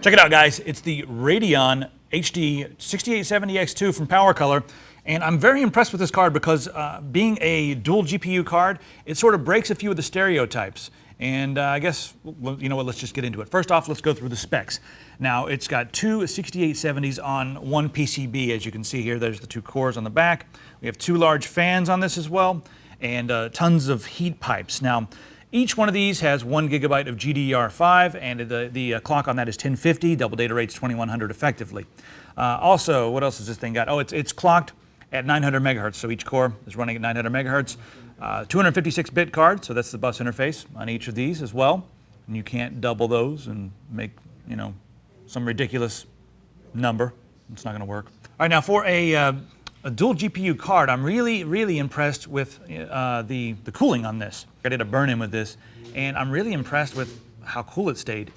Check it out, guys. It's the Radeon AX6870X2 from PowerColor, and I'm very impressed with this card because being a dual GPU card, it sort of breaks a few of the stereotypes. And I guess, well, you know what, let's just get into it. First off, let's go through the specs. Now, it's got two 6870s on one PCB, as you can see here. There's the two cores on the back. We have two large fans on this as well, and tons of heat pipes. Now, each one of these has 1 GB of GDDR5, and the clock on that is 1050. Double data rate's 2100 effectively. Also, what else has this thing got? Oh, it's clocked at 900 megahertz, so each core is running at 900 megahertz. 256-bit card, so that's the bus interface on each of these as well. And you can't double those and make, you know, some ridiculous number. It's not going to work. All right, now for a dual GPU card, I'm really impressed with the cooling on this. I did a burn-in with this, and I'm really impressed with how cool it stayed.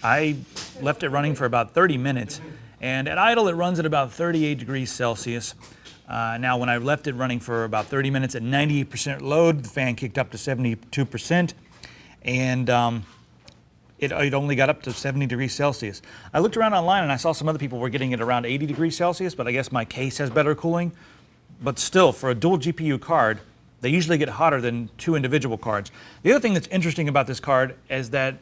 I left it running for about 30 minutes, and at idle it runs at about 38 degrees Celsius. Now when I left it running for about 30 minutes at 98% load, the fan kicked up to 72%, and it only got up to 70 degrees Celsius. I looked around online and I saw some other people were getting it around 80 degrees Celsius, but I guess my case has better cooling. But still, for a dual GPU card, they usually get hotter than two individual cards. The other thing that's interesting about this card is that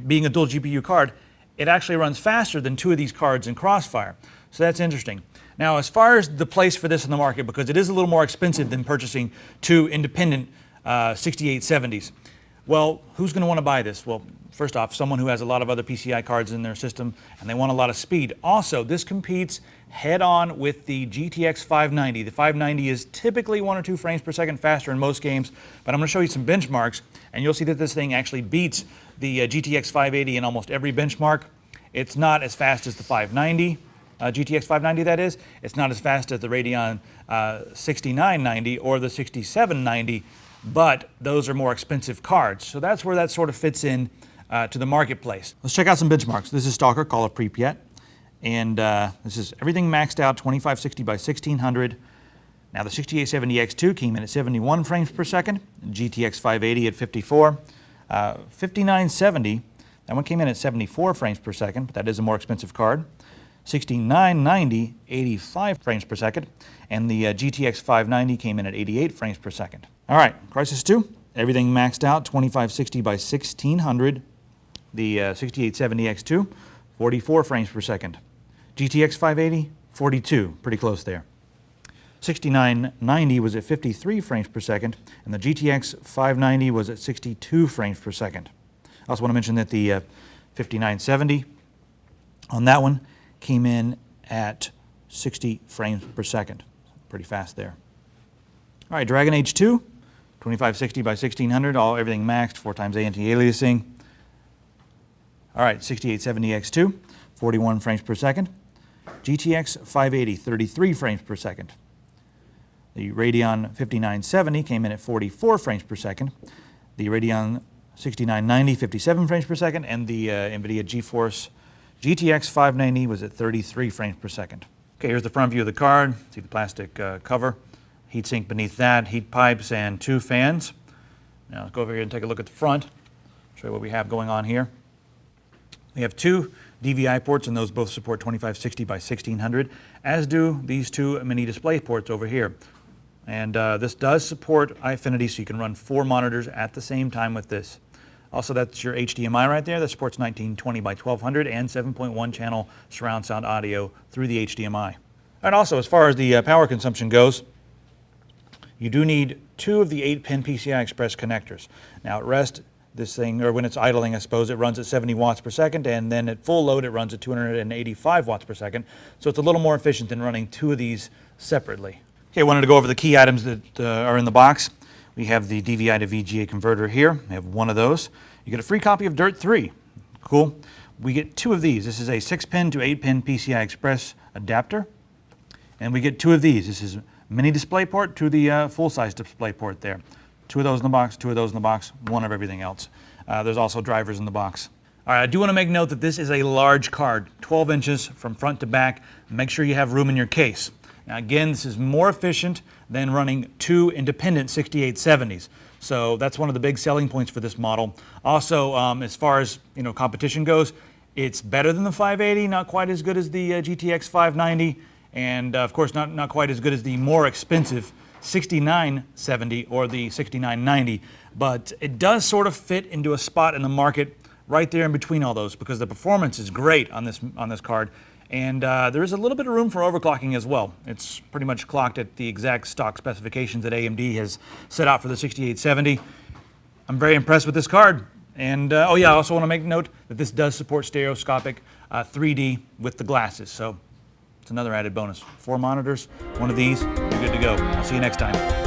being a dual GPU card, it actually runs faster than two of these cards in Crossfire. So that's interesting. Now, as far as the place for this in the market, because it is a little more expensive than purchasing two independent 6870s, well, who's going to want to buy this? Well, first off, someone who has a lot of other PCI cards in their system and they want a lot of speed. Also, this competes head-on with the GTX 590. The 590 is typically 1 or 2 frames per second faster in most games, but I'm going to show you some benchmarks, and you'll see that this thing actually beats the GTX 580 in almost every benchmark. It's not as fast as the 590. GTX 590, that is. It's not as fast as the Radeon 6990 or the 6790, but those are more expensive cards. So that's where that sort of fits in to the marketplace. Let's check out some benchmarks. This is Stalker, Call of Pripyat, and this is everything maxed out, 2560 by 1600. Now the 6870X2 came in at 71 frames per second, GTX 580 at 54. 5970, that one came in at 74 frames per second, but that is a more expensive card. 6990, 85 frames per second, and the GTX 590 came in at 88 frames per second. All right, Crysis 2, everything maxed out, 2560 by 1600. The 6870X2, 44 frames per second. GTX 580, 42, pretty close there. 6990 was at 53 frames per second, and the GTX 590 was at 62 frames per second. I also want to mention that the 5970 on that one came in at 60 frames per second. Pretty fast there. All right, Dragon Age 2, 2560 by 1600, everything maxed, 4 times anti-aliasing. All right, 6870X2, 41 frames per second. GTX 580, 33 frames per second. The Radeon 5970 came in at 44 frames per second. The Radeon 6990, 57 frames per second, and the NVIDIA GeForce GTX 590 was at 33 frames per second. Okay, here's the front view of the card. See the plastic cover, heatsink beneath that, heat pipes, and 2 fans. Now let's go over here and take a look at the front. Show you what we have going on here. We have 2 DVI ports, and those both support 2560 by 1600, as do these 2 mini display ports over here. And this does support Eyefinity, so you can run 4 monitors at the same time with this. Also, that's your HDMI right there. That supports 1920 by 1200 and 7.1 channel surround sound audio through the HDMI. And also, as far as the power consumption goes, you do need 2 of the 8-pin PCI Express connectors. Now, at rest, this thing, or when it's idling, I suppose, it runs at 70 watts per second, and then at full load, it runs at 285 watts per second. So it's a little more efficient than running 2 of these separately. Okay, I wanted to go over the key items that are in the box. We have the DVI to VGA converter here. We have 1 of those. You get a free copy of Dirt 3. Cool. We get 2 of these. This is a 6-pin to 8-pin PCI Express adapter. And we get 2 of these. This is mini DisplayPort to the full-size DisplayPort there. 2 of those in the box, 2 of those in the box, 1 of everything else. There's also drivers in the box. All right, I do want to make note that this is a large card, 12 inches from front to back. Make sure you have room in your case. Now again, this is more efficient than running 2 independent 6870s. So that's one of the big selling points for this model. Also, as far as competition goes, it's better than the 580, not quite as good as the GTX 590, and of course not quite as good as the more expensive 6970 or the 6990. But it does sort of fit into a spot in the market right there in between all those, because the performance is great on this card, and there is a little bit of room for overclocking as well. It's pretty much clocked at the exact stock specifications that AMD has set out for the 6870. I'm very impressed with this card. And oh yeah, I also want to make note that this does support stereoscopic 3D with the glasses, so it's another added bonus. 4 monitors, one of these, you're good to go. I'll see you next time.